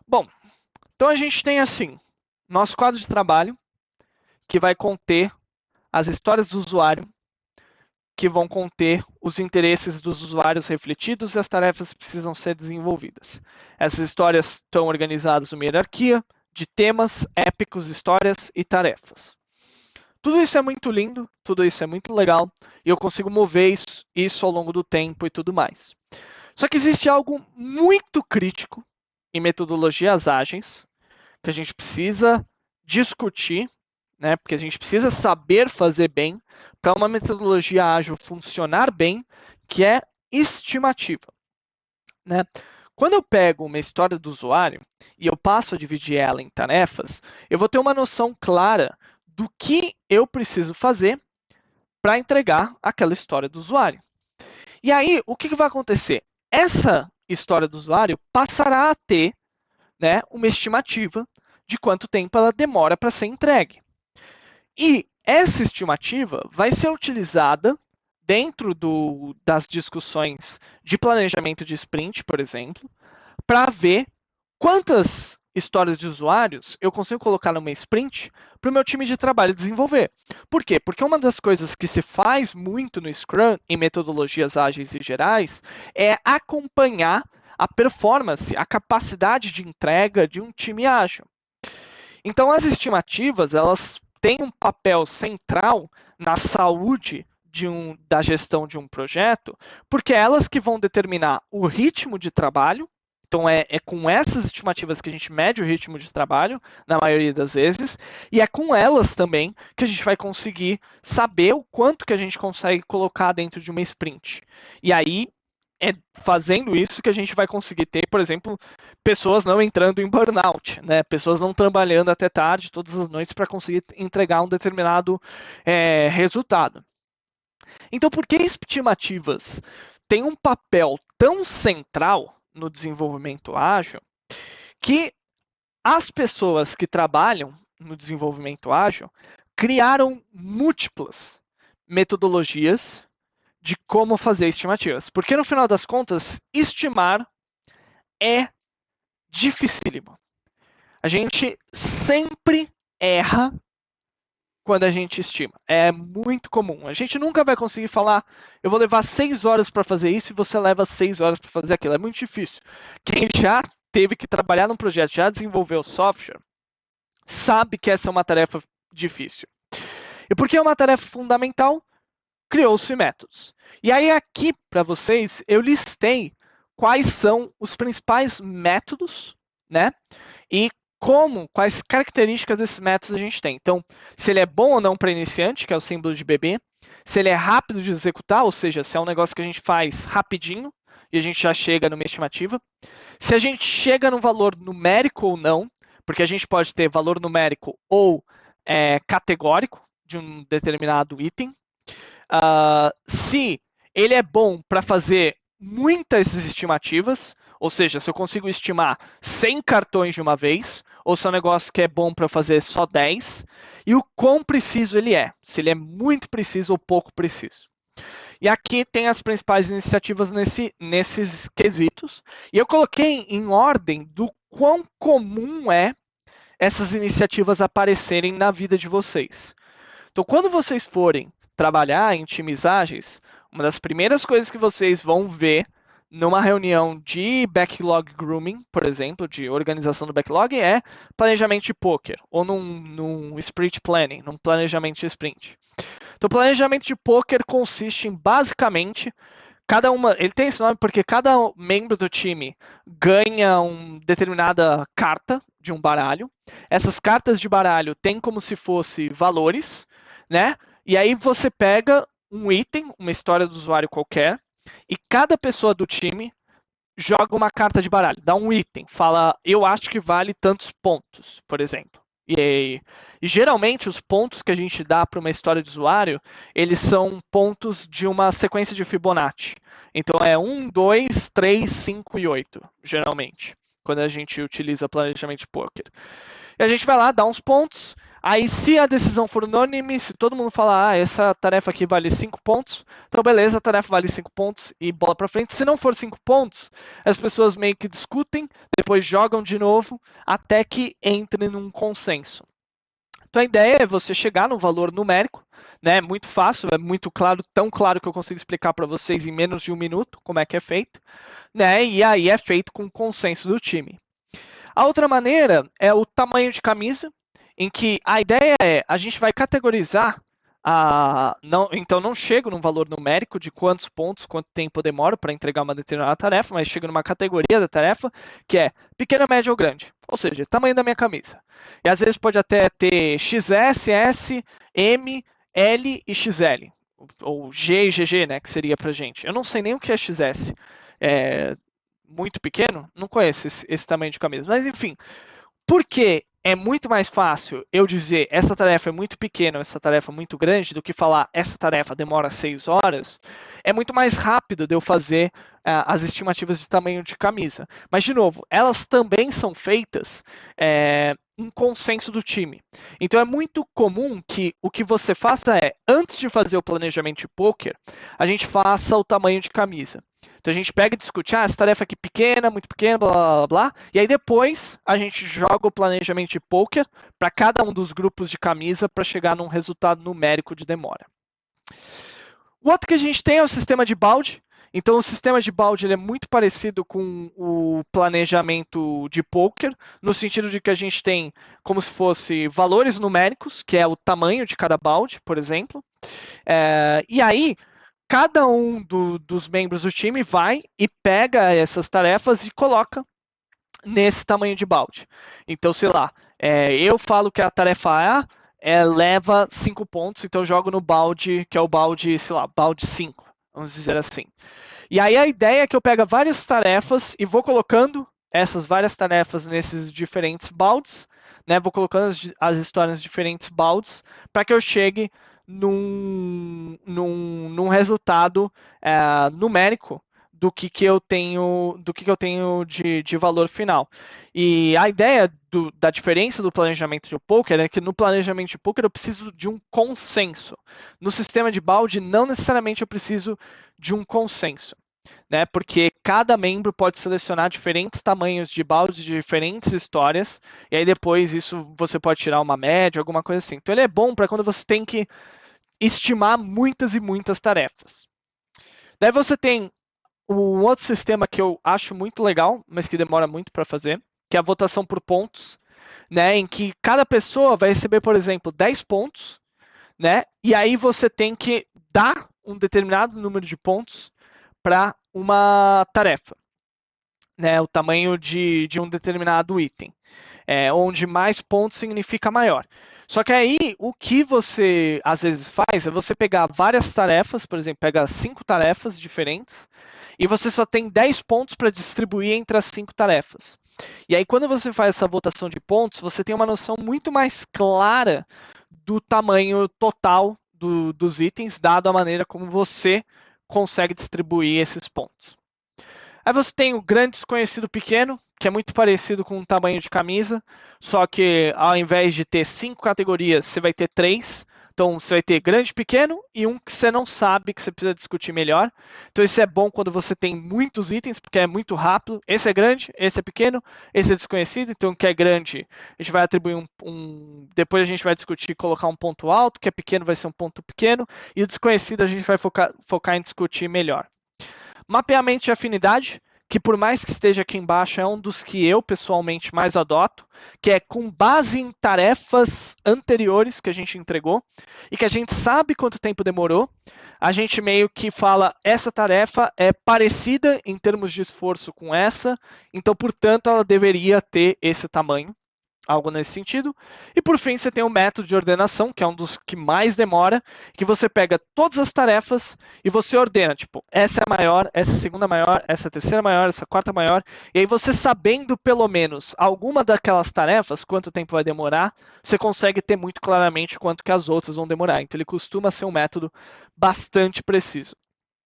Bom, então a gente tem assim, nosso quadro de trabalho, que vai conter as histórias do usuário, que vão conter os interesses dos usuários refletidos e as tarefas que precisam ser desenvolvidas. Essas histórias estão organizadas numa hierarquia de temas, épicos, histórias e tarefas. Tudo isso é muito lindo, tudo isso é muito legal, e eu consigo mover isso ao longo do tempo e tudo mais. Só que existe algo muito crítico em metodologias ágeis, que a gente precisa discutir, né? Porque a gente precisa saber fazer bem para uma metodologia ágil funcionar bem, que é estimativa, né? Quando eu pego uma história do usuário e eu passo a dividir ela em tarefas, eu vou ter uma noção clara do que eu preciso fazer para entregar aquela história do usuário. E aí, o que vai acontecer? Essa história do usuário passará a ter, né, uma estimativa de quanto tempo ela demora para ser entregue. E essa estimativa vai ser utilizada dentro das discussões de planejamento de sprint, por exemplo, para ver quantas histórias de usuários eu consigo colocar numa sprint para o meu time de trabalho desenvolver. Por quê? Porque uma das coisas que se faz muito no Scrum, em metodologias ágeis e gerais, é acompanhar a performance, a capacidade de entrega de um time ágil. Então, as estimativas, elas têm um papel central na saúde da gestão de um projeto, porque é elas que vão determinar o ritmo de trabalho. Então, é com essas estimativas que a gente mede o ritmo de trabalho, na maioria das vezes, e é com elas também que a gente vai conseguir saber o quanto que a gente consegue colocar dentro de uma sprint. E aí, é fazendo isso que a gente vai conseguir ter, por exemplo, pessoas não entrando em burnout, né? Pessoas não trabalhando até tarde, todas as noites, para conseguir entregar um determinado resultado. Então, por que estimativas têm um papel tão central no desenvolvimento ágil que as pessoas que trabalham no desenvolvimento ágil criaram múltiplas metodologias de como fazer estimativas? Porque, no final das contas, estimar é dificílimo. A gente sempre erra quando a gente estima. É muito comum. A gente nunca vai conseguir falar, eu vou levar 6 horas para fazer isso e você leva 6 horas para fazer aquilo. É muito difícil. Quem já teve que trabalhar num projeto, já desenvolveu software, sabe que essa é uma tarefa difícil. E porque é uma tarefa fundamental, criou-se métodos. E aí aqui para vocês eu listei quais são os principais métodos, né? E quais características desses métodos a gente tem. Então, se ele é bom ou não para iniciante, que é o símbolo de bebê, se ele é rápido de executar, ou seja, se é um negócio que a gente faz rapidinho e a gente já chega numa estimativa, se a gente chega num valor numérico ou não, porque a gente pode ter valor numérico ou categórico de um determinado item, se ele é bom para fazer muitas estimativas, ou seja, se eu consigo estimar 100 cartões de uma vez, ou se é um negócio que é bom para fazer só 10, e o quão preciso ele é, se ele é muito preciso ou pouco preciso. E aqui tem as principais iniciativas nesses quesitos, e eu coloquei em ordem do quão comum é essas iniciativas aparecerem na vida de vocês. Então, quando vocês forem trabalhar em times ágeis, uma das primeiras coisas que vocês vão ver numa reunião de backlog grooming, por exemplo, de organização do backlog, é planejamento de poker, ou num sprint planning, num planejamento de sprint. Então, o planejamento de poker consiste em, basicamente, ele tem esse nome porque cada membro do time ganha uma determinada carta de um baralho. Essas cartas de baralho têm como se fosse valores, né? E aí você pega um item, uma história do usuário qualquer, e cada pessoa do time joga uma carta de baralho, dá um item, fala, eu acho que vale tantos pontos, por exemplo. E geralmente os pontos que a gente dá para uma história de usuário, eles são pontos de uma sequência de Fibonacci. Então é 1, 2, 3, 5 e 8, geralmente, quando a gente utiliza planejamento de poker. E a gente vai lá, dá uns pontos, Aí, se a decisão for unânime, se todo mundo falar, essa tarefa aqui vale 5 pontos, então beleza, a tarefa vale 5 pontos e bola para frente. Se não for 5 pontos, as pessoas meio que discutem, depois jogam de novo, até que entre num consenso. Então a ideia é você chegar no valor numérico, né? Muito fácil, é muito claro, tão claro que eu consigo explicar para vocês em menos de um minuto como é que é feito, né? E aí é feito com o consenso do time. A outra maneira é o tamanho de camisa, em que a ideia é a gente vai categorizar então não chego num valor numérico de quantos pontos, quanto tempo eu demoro para entregar uma determinada tarefa, mas chego numa categoria da tarefa que é pequena, média ou grande, ou seja, tamanho da minha camisa. E às vezes pode até ter XS, S, M, L e XL, ou G e GG, né, que seria pra gente. Eu não sei nem o que é XS. É muito pequeno? Não conheço esse tamanho de camisa. Mas enfim, porque é muito mais fácil eu dizer essa tarefa é muito pequena ou essa tarefa é muito grande do que falar essa tarefa demora 6 horas, é muito mais rápido de eu fazer as estimativas de tamanho de camisa. Mas, de novo, elas também são feitas em consenso do time. Então é muito comum que o que você faça é, antes de fazer o planejamento de poker, a gente faça o tamanho de camisa. Então a gente pega e discute, essa tarefa aqui pequena, muito pequena, blá, blá, blá. E aí depois a gente joga o planejamento de poker para cada um dos grupos de camisa para chegar num resultado numérico de demora. O outro que a gente tem é o sistema de balde. Então o sistema de balde ele é muito parecido com o planejamento de poker, no sentido de que a gente tem como se fosse valores numéricos, que é o tamanho de cada balde, por exemplo. E aí cada um dos membros do time vai e pega essas tarefas e coloca nesse tamanho de balde. Então, sei lá, eu falo que a tarefa A leva 5 pontos, então eu jogo no balde, que é o balde, sei lá, balde 5, vamos dizer assim. E aí a ideia é que eu pego várias tarefas e vou colocando essas várias tarefas nesses diferentes baldes, né? Vou colocando as histórias em diferentes baldes para que eu chegue num resultado numérico do que eu tenho de valor final. E a ideia da diferença do planejamento de poker é que no planejamento de poker eu preciso de um consenso. No sistema de balde, não necessariamente eu preciso de um consenso, né? Porque cada membro pode selecionar diferentes tamanhos de baldes de diferentes histórias, e aí depois isso você pode tirar uma média, alguma coisa assim. Então ele é bom para quando você tem que estimar muitas e muitas tarefas. Daí você tem um outro sistema que eu acho muito legal, mas que demora muito para fazer, que é a votação por pontos, né? Em que cada pessoa vai receber, por exemplo, 10 pontos, né? E aí você tem que dar um determinado número de pontos para uma tarefa, né? O tamanho de um determinado item, onde mais pontos significa maior. Só que aí o que você às vezes faz é você pegar várias tarefas, por exemplo, pega 5 tarefas diferentes e você só tem 10 pontos para distribuir entre as 5 tarefas. E aí, quando você faz essa votação de pontos, você tem uma noção muito mais clara do tamanho total dos itens, dado a maneira como você consegue distribuir esses pontos. Aí você tem o grande desconhecido pequeno, que é muito parecido com o tamanho de camisa, só que ao invés de ter 5 categorias, você vai ter 3. Então você vai ter grande, pequeno e um que você não sabe, que você precisa discutir melhor. Então isso é bom quando você tem muitos itens, porque é muito rápido. Esse é grande, esse é pequeno, esse é desconhecido. Então o que é grande, a gente vai atribuir depois a gente vai discutir colocar um ponto alto, o que é pequeno vai ser um ponto pequeno, e o desconhecido a gente vai focar em discutir melhor. Mapeamento de afinidade, que por mais que esteja aqui embaixo, é um dos que eu pessoalmente mais adoto, que é com base em tarefas anteriores que a gente entregou e que a gente sabe quanto tempo demorou. A gente meio que fala, essa tarefa é parecida em termos de esforço com essa, então, portanto, ela deveria ter esse tamanho. Algo nesse sentido. E por fim, você tem o método de ordenação, que é um dos que mais demora, que você pega todas as tarefas e você ordena, tipo, essa é a maior, essa é a segunda maior, essa é a terceira maior, essa é a quarta maior, e aí você sabendo pelo menos alguma daquelas tarefas, quanto tempo vai demorar, você consegue ter muito claramente quanto que as outras vão demorar. Então ele costuma ser um método bastante preciso.